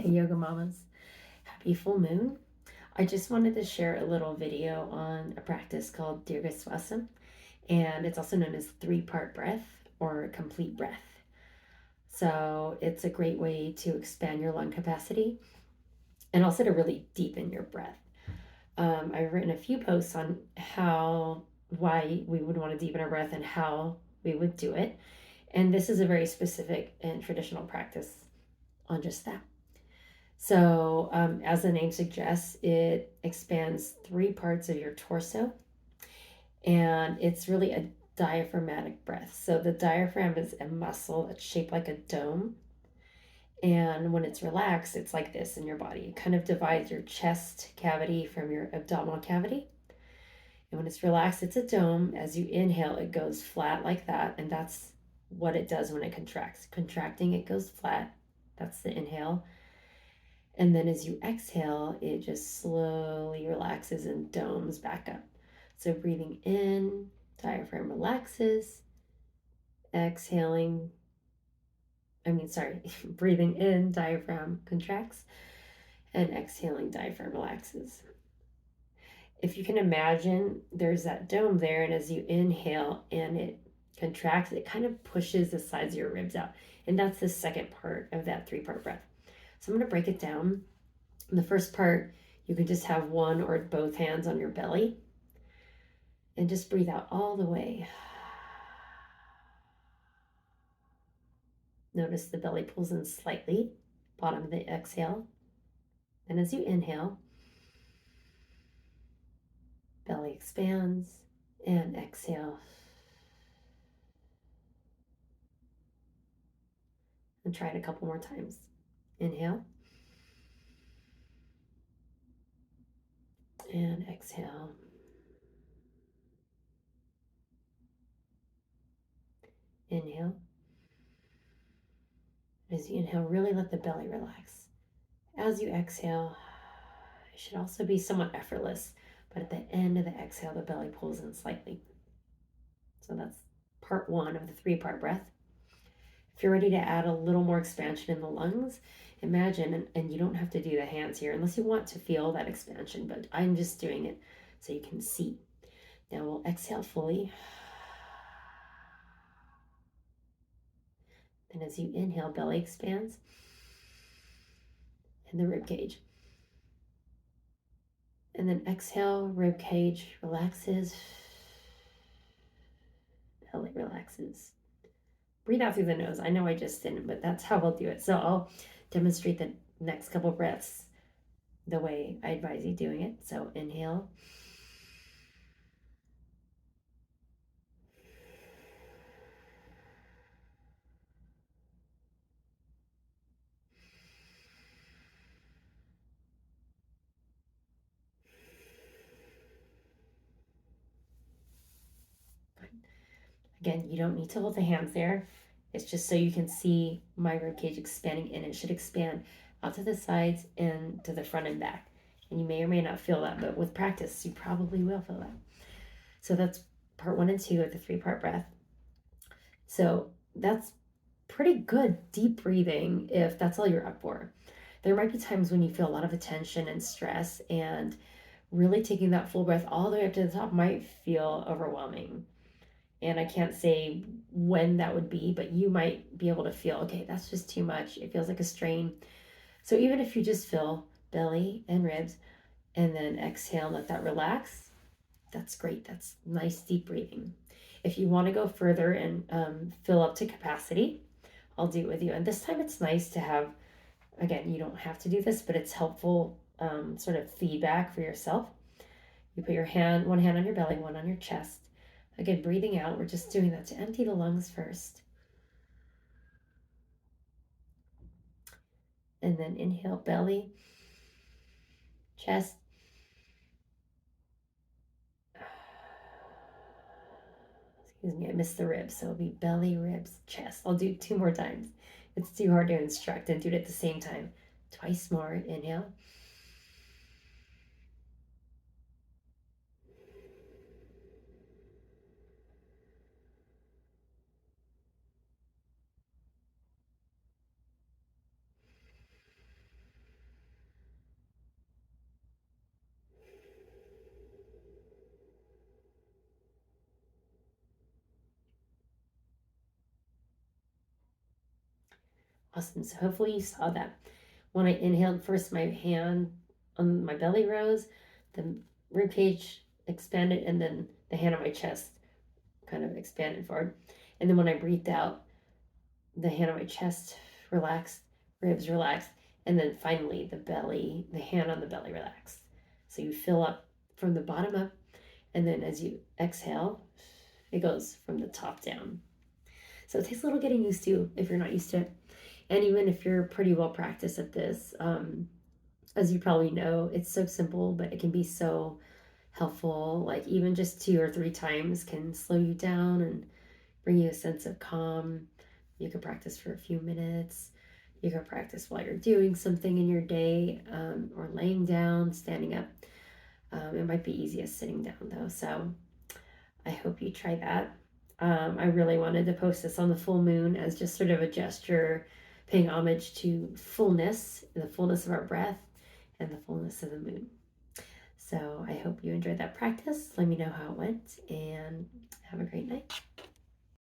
Hey, Yoga Mamas. Happy full moon. I just wanted to share a little video on a practice called Deerga Swasam, and it's also known as three-part breath or complete breath. So it's a great way to expand your lung capacity and also to really deepen your breath. I've written a few posts on why we would want to deepen our breath and how we would do it. And this is a very specific and traditional practice on just that. So, as the name suggests, it expands three parts of your torso, and it's really a diaphragmatic breath. So, the diaphragm is a muscle that's shaped like a dome, and when it's relaxed, it's like this in your body. It kind of divides your chest cavity from your abdominal cavity. And when it's relaxed, it's a dome. As you inhale, it goes flat like that, and that's what it does when it contracts. Contracting, it goes flat. That's the inhale. And then as you exhale, it just slowly relaxes and domes back up. So breathing in, diaphragm relaxes. Exhaling, breathing in, diaphragm contracts. And exhaling, diaphragm relaxes. If you can imagine, there's that dome there, and as you inhale and it contracts, it kind of pushes the sides of your ribs out. And that's the second part of that three-part breath. So I'm going to break it down. In the first part, you can just have one or both hands on your belly and just breathe out all the way. Notice the belly pulls in slightly, bottom of the exhale. And as you inhale, belly expands, and exhale. And try it a couple more times. Inhale and exhale. Inhale. As you inhale, really let the belly relax. As you exhale, it should also be somewhat effortless, but at the end of the exhale, the belly pulls in slightly. So that's part one of the three-part breath. If you're ready to add a little more expansion in the lungs, imagine, and you don't have to do the hands here unless you want to feel that expansion, but I'm just doing it so you can see. Now we'll exhale fully. And as you inhale, belly expands and the rib cage. And then exhale, rib cage relaxes, belly relaxes. Breathe out through the nose. I know I just didn't, but that's how we'll do it. So I'll demonstrate the next couple breaths the way I advise you doing it. So inhale. Again, you don't need to hold the hands there. It's just so you can see my rib cage expanding, and it should expand out to the sides and to the front and back. And you may or may not feel that, but with practice, you probably will feel that. So that's part one and two of the three-part breath. So that's pretty good deep breathing if that's all you're up for. There might be times when you feel a lot of attention and stress, and really taking that full breath all the way up to the top might feel overwhelming. And I can't say when that would be, but you might be able to feel, okay, that's just too much. It feels like a strain. So even if you just feel belly and ribs and then exhale and let that relax, that's great. That's nice deep breathing. If you want to go further and fill up to capacity, I'll do it with you. And this time it's nice to have, again, you don't have to do this, but it's helpful sort of feedback for yourself. You put one hand on your belly, one on your chest. Again, breathing out, we're just doing that to empty the lungs first. And then inhale, belly, chest. Excuse me, I missed the ribs. So it'll be belly, ribs, chest. I'll do two more times. It's too hard to instruct and do it at the same time. Twice more. Inhale. Awesome. So hopefully you saw that. When I inhaled, first my hand on my belly rose, the rib cage expanded, and then the hand on my chest kind of expanded forward. And then when I breathed out, the hand on my chest relaxed, ribs relaxed, and then finally the hand on the belly relaxed. So you fill up from the bottom up, and then as you exhale, it goes from the top down. So it takes a little getting used to if you're not used to it. And even if you're pretty well practiced at this, as you probably know, it's so simple, but it can be so helpful. Like even just 2 or 3 times can slow you down and bring you a sense of calm. You can practice for a few minutes. You can practice while you're doing something in your day, or laying down, standing up. It might be easiest sitting down though. So I hope you try that. I really wanted to post this on the full moon as just sort of a gesture paying homage to fullness, the fullness of our breath, and the fullness of the moon. So I hope you enjoyed that practice. Let me know how it went and have a great night.